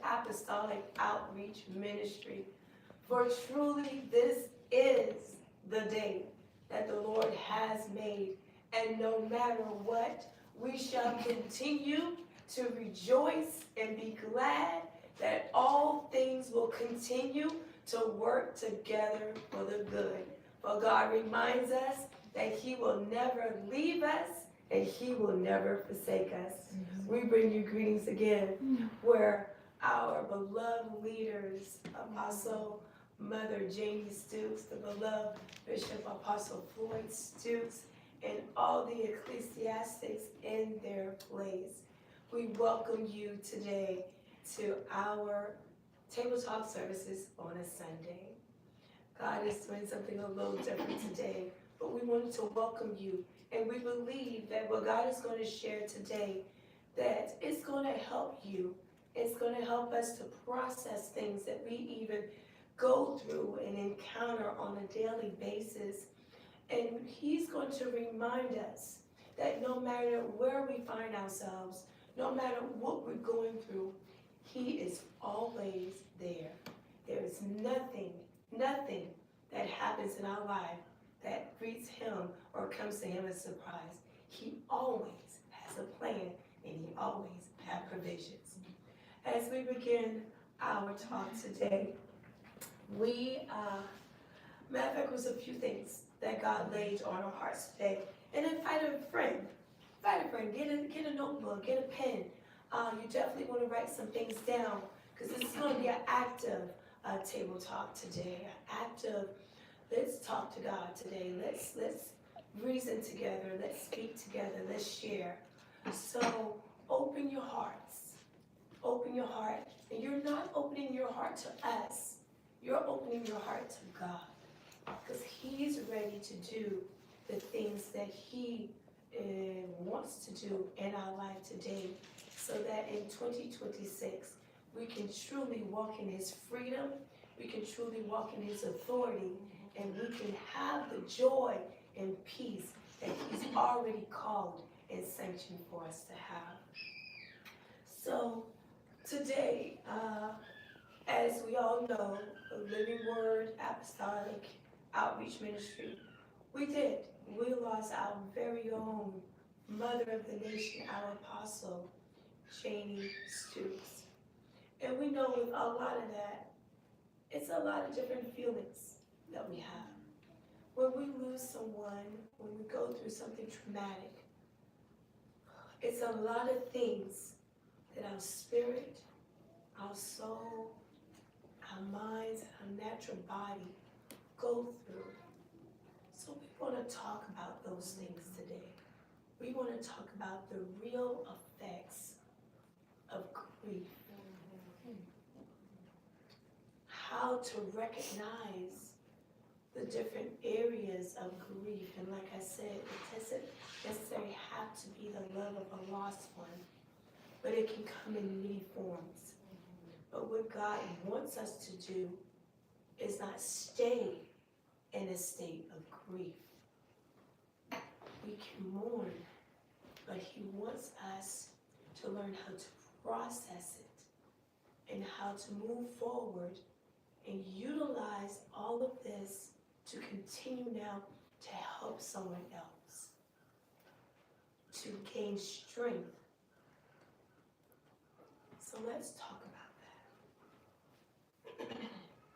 Apostolic Outreach Ministry. For truly this is the day that the Lord has made, and no matter what, we shall continue to rejoice and be glad that all things will continue to work together for the good. For God reminds us that He will never leave us and He will never forsake us. We bring you greetings again, where our beloved leaders, Apostle Mother Jamie Stoops, the beloved Bishop Apostle Floyd Stoops, and all the ecclesiastics in their place. We welcome you today to our Table Talk services on a Sunday. God is doing something a little different today, but we wanted to welcome you, and we believe that what God is going to share today, that it's going to help you. It's going to help us to process things that we even go through and encounter on a daily basis. And He's going to remind us that no matter where we find ourselves, no matter what we're going through, He is always there. There is nothing that happens in our life that greets Him or comes to Him as a surprise. He always has a plan, and He always has provisions. As we begin our talk today, matter of fact, was a few things that God laid on our hearts today. And invite a friend, get a notebook, get a pen. You definitely want to write some things down, because this is going to be an active table talk today. An active, let's talk to God today. Let's reason together. Let's speak together. Let's share. So open your hearts. Open your heart. And you're not opening your heart to us. You're opening your heart to God, because He's ready to do the things that He wants to do in our life today, so that in 2026 we can truly walk in His freedom, we can truly walk in His authority, and we can have the joy and peace that He's already called and sanctioned for us to have. So today, as we all know, the Living Word Apostolic Outreach Ministry, we lost our very own Mother of the Nation, our Apostle, Jamie Stoops. And we know with a lot of that, it's a lot of different feelings that we have. When we lose someone, when we go through something traumatic, it's a lot of things that our spirit, our soul, our minds, our natural body go through. So we want to talk about those things today. We want to talk about the real effects of grief. How to recognize the different areas of grief. And like I said, it doesn't necessarily have to be the love of a lost one, but it can come in many forms. But what God wants us to do is not stay in a state of grief. We can mourn, but He wants us to learn how to process it and how to move forward and utilize all of this to continue now to help someone else, to gain strength. So let's talk about that.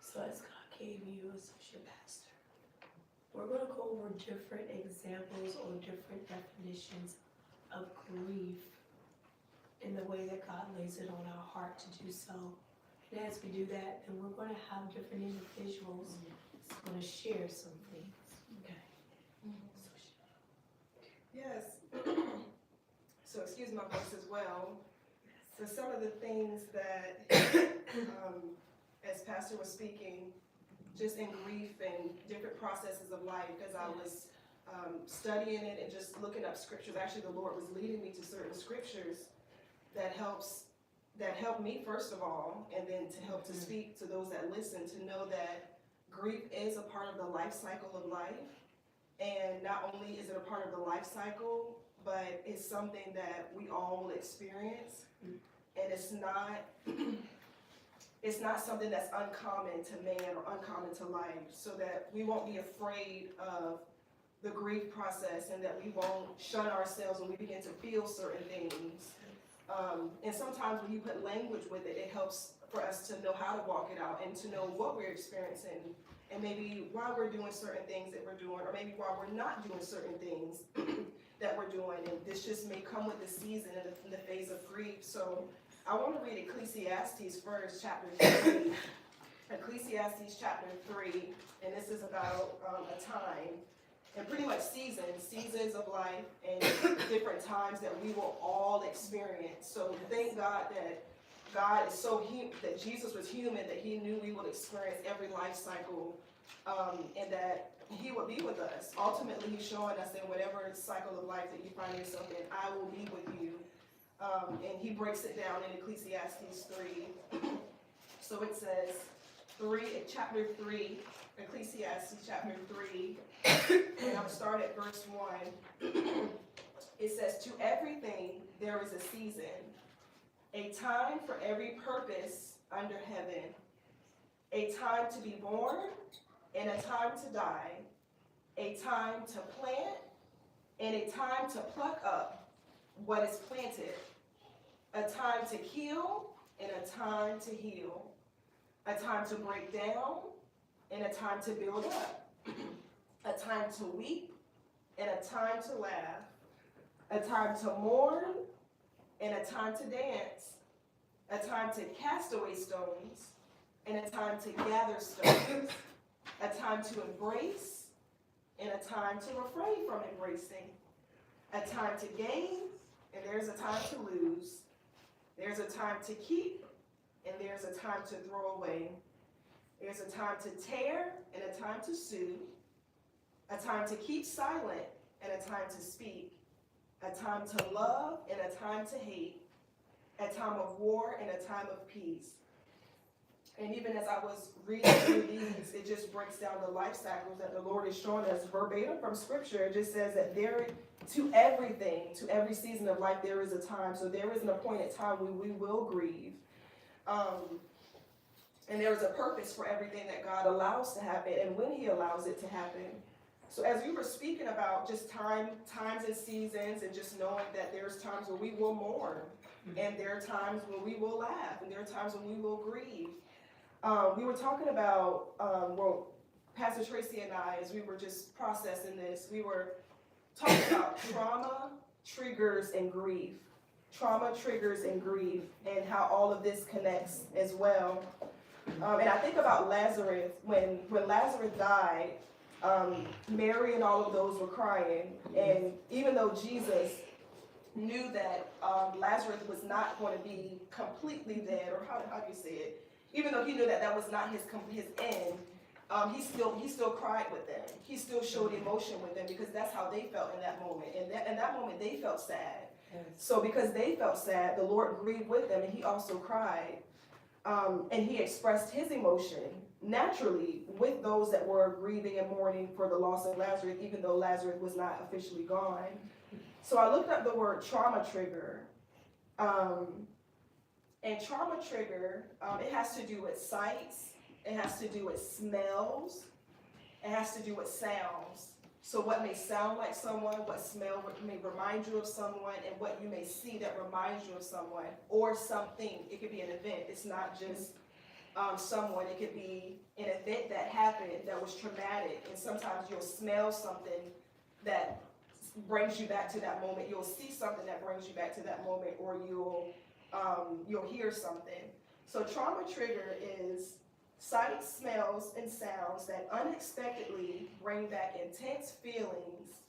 So as God gave you associate pastor, we're going to go over different examples or different definitions of grief in the way that God lays it on our heart to do so. And as we do that, then we're going to have different individuals that's going to share some things. Okay. Yes. So excuse my voice as well. So some of the things that, as Pastor was speaking, just in grief and different processes of life, as I was studying it and just looking up scriptures, actually the Lord was leading me to certain scriptures that help me first of all, and then to help to speak to those that listen, to know that grief is a part of the life cycle of life. And not only is it a part of the life cycle, but it's something that we all will experience. And it's not it's not something that's uncommon to man or uncommon to life, so that we won't be afraid of the grief process and that we won't shun ourselves when we begin to feel certain things. And sometimes when you put language with it, it helps for us to know how to walk it out and to know what we're experiencing and maybe why we're doing certain things that we're doing, or maybe why we're not doing certain things that we're doing. And this just may come with the season and the phase of grief. So I want to read Ecclesiastes first, chapter 3. Ecclesiastes chapter 3, and this is about a time, and pretty much seasons of life and different times that we will all experience. So thank God that God is so that Jesus was human, that he knew we would experience every life cycle, and that he would be with us. Ultimately, he's showing us in whatever cycle of life that you find yourself in, I will be with you. And he breaks it down in Ecclesiastes 3. So it says, chapter 3, Ecclesiastes chapter 3, and I'll start at verse 1. It says, to everything there is a season, a time for every purpose under heaven, a time to be born and a time to die, a time to plant and a time to pluck up what is planted, a time to kill and a time to heal, a time to break down and a time to build up, a time to weep and a time to laugh, a time to mourn and a time to dance, a time to cast away stones and a time to gather stones, a time to embrace and a time to refrain from embracing, a time to gain and there's a time to lose, there's a time to keep and there's a time to throw away, there's a time to tear and a time to sue, a time to keep silent and a time to speak, a time to love and a time to hate, a time of war and a time of peace. And even as I was reading through these, it just breaks down the life cycles that the Lord is showing us verbatim from Scripture. It just says that to everything, to every season of life, there is a time. So there is an appointed time when we will grieve. And there is a purpose for everything that God allows to happen and when he allows it to happen. So as we were speaking about just times and seasons, and just knowing that there's times when we will mourn, and there are times when we will laugh, and there are times when we will grieve. We were talking about, Pastor Tracy and I, as we were just processing this, we were talking about trauma, triggers, and grief. Trauma, triggers, and grief, and how all of this connects as well. And I think about Lazarus. When Lazarus died, Mary and all of those were crying. And even though Jesus knew that Lazarus was not going to be completely dead, or how do you say it? Even though he knew that that was not his end, he still cried with them. He still showed emotion with them, because that's how they felt in that moment. And in that moment, they felt sad. Yes. So because they felt sad, the Lord grieved with them, and he also cried. And he expressed his emotion naturally with those that were grieving and mourning for the loss of Lazarus, even though Lazarus was not officially gone. So I looked up the word trauma trigger. And trauma trigger, it has to do with sights, it has to do with smells, it has to do with sounds. So what may sound like someone, what smell may remind you of someone, and what you may see that reminds you of someone or something. It could be an event. It's not just someone. It could be an event that happened that was traumatic, and sometimes you'll smell something that brings you back to that moment. You'll see something that brings you back to that moment, or you'll hear something. So trauma trigger is sights, smells, and sounds that unexpectedly bring back intense feelings,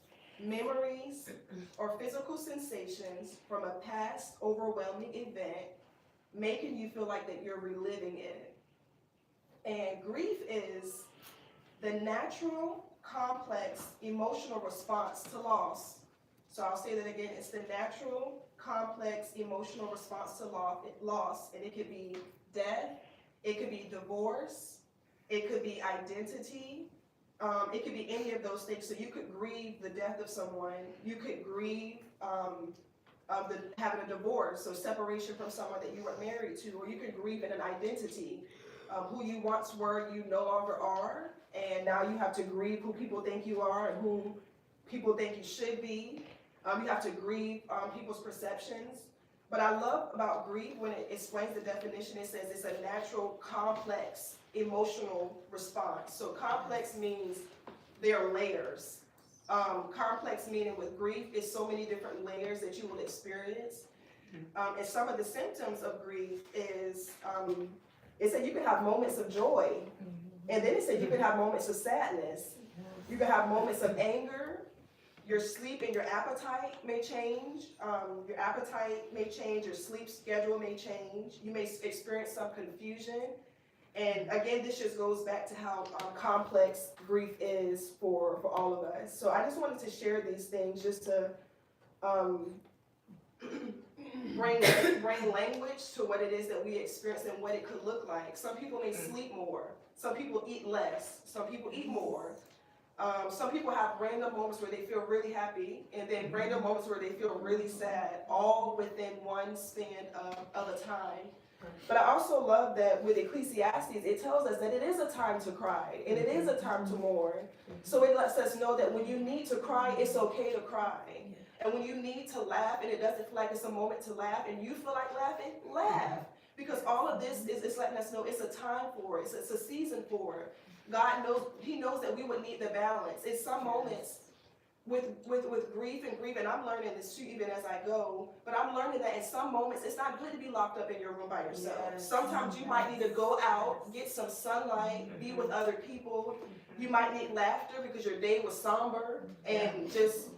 memories, or physical sensations from a past overwhelming event, making you feel like that you're reliving it. And grief is the natural, complex, emotional response to loss. So I'll say that again, it's the natural, complex, emotional response to loss, and it could be death, it could be divorce, it could be identity, it could be any of those things. So you could grieve the death of someone, you could grieve having a divorce or separation from someone that you were married to, or you can grieve in an identity. Who you once were, you no longer are, and now you have to grieve who people think you are and who people think you should be. You have to grieve people's perceptions. But I love about grief when it explains the definition, it says it's a natural, complex, emotional response. So complex means there are layers. Complex meaning with grief is so many different layers that you will experience. And some of the symptoms of grief is, it said you can have moments of joy. And then it said you can have moments of sadness. You can have moments of anger. Your sleep and your appetite may change. Your appetite may change. Your sleep schedule may change. You may experience some confusion. And again, this just goes back to how complex grief is for all of us. So I just wanted to share these things just to bring language to what it is that we experience and what it could look like. Some people may sleep more. Some people eat less. Some people eat more. Some people have random moments where they feel really happy, and then random moments where they feel really sad, all within one span of a time. But I also love that with Ecclesiastes, it tells us that it is a time to cry, and it is a time to mourn. So it lets us know that when you need to cry, it's okay to cry. And when you need to laugh, and it doesn't feel like it's a moment to laugh, and you feel like laughing, laugh. Because all of this is letting us know it's a time for it, it's a season for it. God knows, He knows that we would need the balance. In some moments, with grief, and I'm learning this too even as I go, but I'm learning that in some moments, it's not good to be locked up in your room by yourself. Yes. Sometimes you might need to go out, get some sunlight, be with other people. You might need laughter because your day was somber and just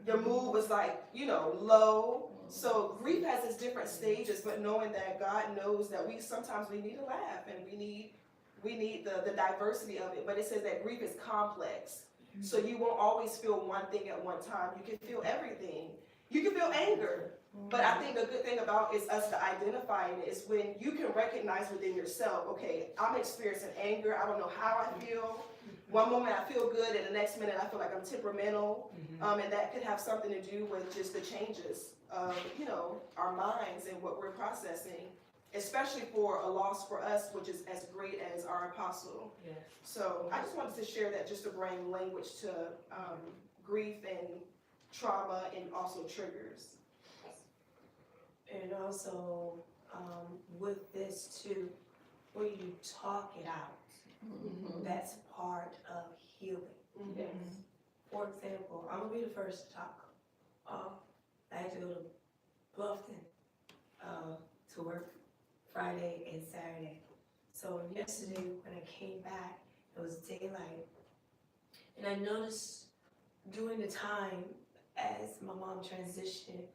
your mood was like, low. So grief has its different stages, but knowing that God knows that sometimes we need to laugh and we need the diversity of it. But it says that grief is complex. So you won't always feel one thing at one time. You can feel everything. You can feel anger. But I think the good thing about is us to identifying it is when you can recognize within yourself, okay, I'm experiencing anger. I don't know how I feel. One moment I feel good, and the next minute I feel like I'm temperamental. And that could have something to do with just the changes of, our minds and what we're processing. Especially for a loss for us, which is as great as our apostle. Yes. So I just wanted to share that just to bring language to grief and trauma and also triggers. And also with this too, when you talk it out, that's part of healing. Yes. For example, I'm gonna be the first to talk. I had to go to Bluffton to work Friday and Saturday. So yesterday when I came back, it was daylight. And I noticed during the time as my mom transitioned